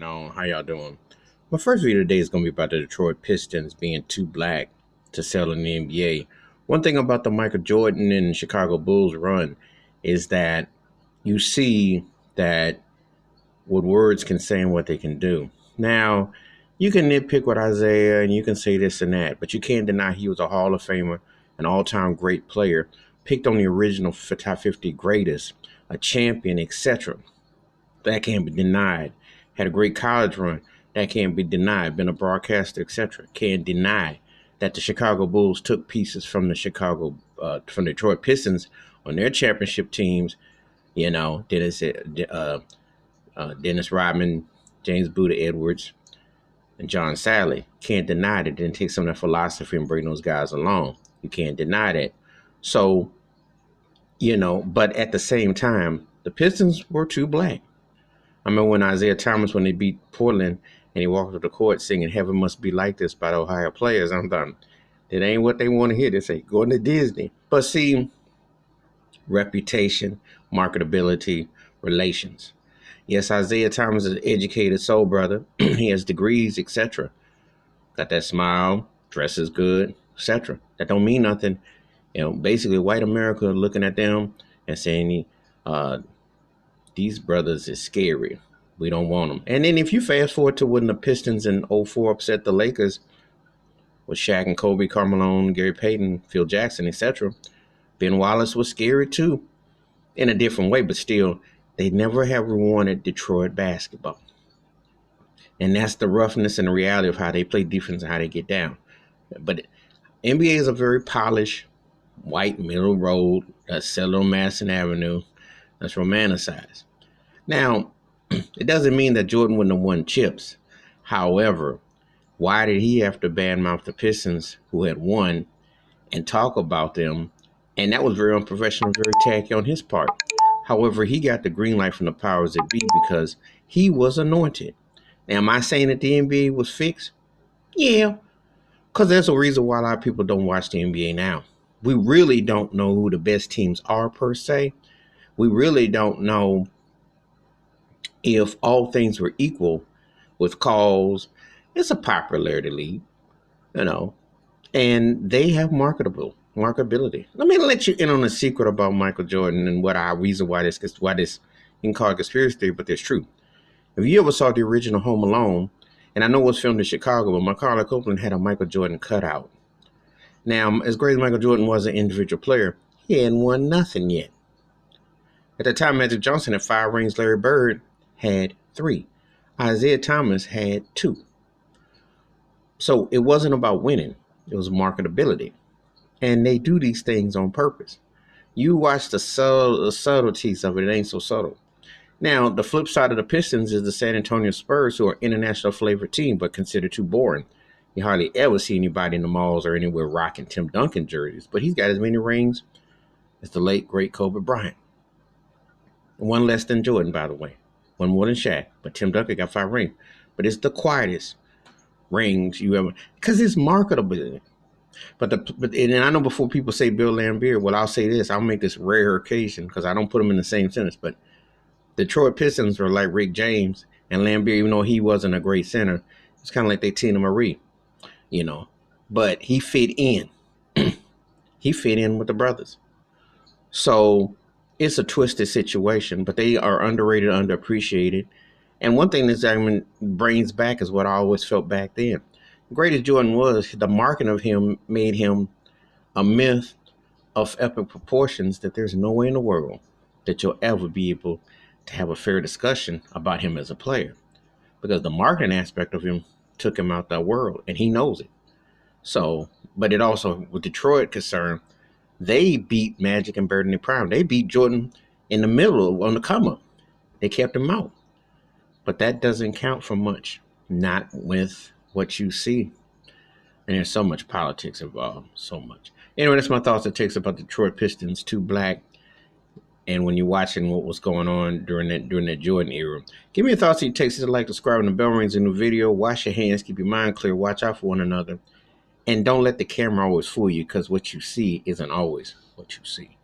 going on? How y'all doing? My first video today is going to be about the Detroit Pistons being too black to sell in the NBA. One thing about the Michael Jordan and Chicago Bulls run is that you see that what words can say and what they can do. Now, you can nitpick with Isaiah and you can say this and that, but you can't deny he was a Hall of Famer, an all-time great player, picked on the original top 50 greatest, a champion, etc. That can't be denied. Had a great college run. That can't be denied. Been a broadcaster, etc. Can't deny that the Chicago Bulls took pieces from from the Detroit Pistons on their championship teams. You know, Dennis Rodman, James Buda Edwards, and John Sally. Can't deny that. Didn't take some of that philosophy and bring those guys along. You can't deny that. So, but at the same time, the Pistons were too black. I remember when Isaiah Thomas, when they beat Portland, and he walked up the court singing "Heaven Must Be Like This" by the Ohio Players. I'm done. It ain't what they want to hear. They say, going to Disney. But see, reputation, marketability, relations. Yes, Isaiah Thomas is an educated soul brother. He has degrees, etc. Got that smile, dresses good, etc. That don't mean nothing. Basically, white America looking at them and saying, these brothers is scary. We don't want them. And then if you fast forward to when the Pistons in '04 upset the Lakers with Shaq and Kobe, Carmelo, Gary Payton, Phil Jackson, etc., Ben Wallace was scary too, in a different way, but still, they never have wanted Detroit basketball. And that's the roughness and the reality of how they play defense and how they get down. But NBA is a very polished, white middle road that's settled on Madison Avenue. That's romanticized. Now, it doesn't mean that Jordan wouldn't have won chips. However, why did he have to badmouth the Pistons who had won and talk about them? And that was very unprofessional, very tacky on his part. However, he got the green light from the powers that be because he was anointed. Now, am I saying that the NBA was fixed? Yeah, because there's a reason why a lot of people don't watch the NBA now. We really don't know who the best teams are per se. We really don't know if all things were equal with calls. It's a popularity league, and they have marketability. Let me let you in on a secret about Michael Jordan and reason why this you can call it conspiracy theory, but it's true. If you ever saw the original Home Alone, and I know it was filmed in Chicago, but Macaulay Culkin had a Michael Jordan cutout. Now, as great as Michael Jordan was an individual player, he hadn't won nothing yet. At the time, Magic Johnson had 5 rings. Larry Bird had 3. Isaiah Thomas had 2. So it wasn't about winning. It was marketability. And they do these things on purpose. You watch the subtleties of it. It ain't so subtle. Now, the flip side of the Pistons is the San Antonio Spurs, who are international flavored team, but considered too boring. You hardly ever see anybody in the malls or anywhere rocking Tim Duncan jerseys. But he's got as many rings as the late, great Kobe Bryant. One less than Jordan, by the way. One more than Shaq. But Tim Duncan got 5 rings. But it's the quietest rings you ever, because it's marketable. And I know before people say Bill Laimbeer, well, I'll say this. I'll make this rare occasion because I don't put them in the same sentence. But Detroit Pistons are like Rick James and Laimbeer, even though he wasn't a great center. It's kind of like they Tina Marie, But he fit in. He fit in with the brothers. So it's a twisted situation, but they are underrated, underappreciated. And one thing this argument brings back is what I always felt back then. Great as Jordan was, the marketing of him made him a myth of epic proportions that there's no way in the world that you'll ever be able to have a fair discussion about him as a player. Because the marketing aspect of him took him out that world, and he knows it. So, but it also, with Detroit concerned, they beat Magic and Bird in their prime. They beat Jordan in the middle on the come up. They kept him out. But that doesn't count for much. Not with what you see. And there's so much politics involved. So much. Anyway, that's my thoughts and takes about the Detroit Pistons, too black. And when you're watching what was going on during that Jordan era. Give me your thoughts and your takes. Like, subscribe, and the bell rings in the video. Wash your hands. Keep your mind clear. Watch out for one another. And don't let the camera always fool you, because what you see isn't always what you see.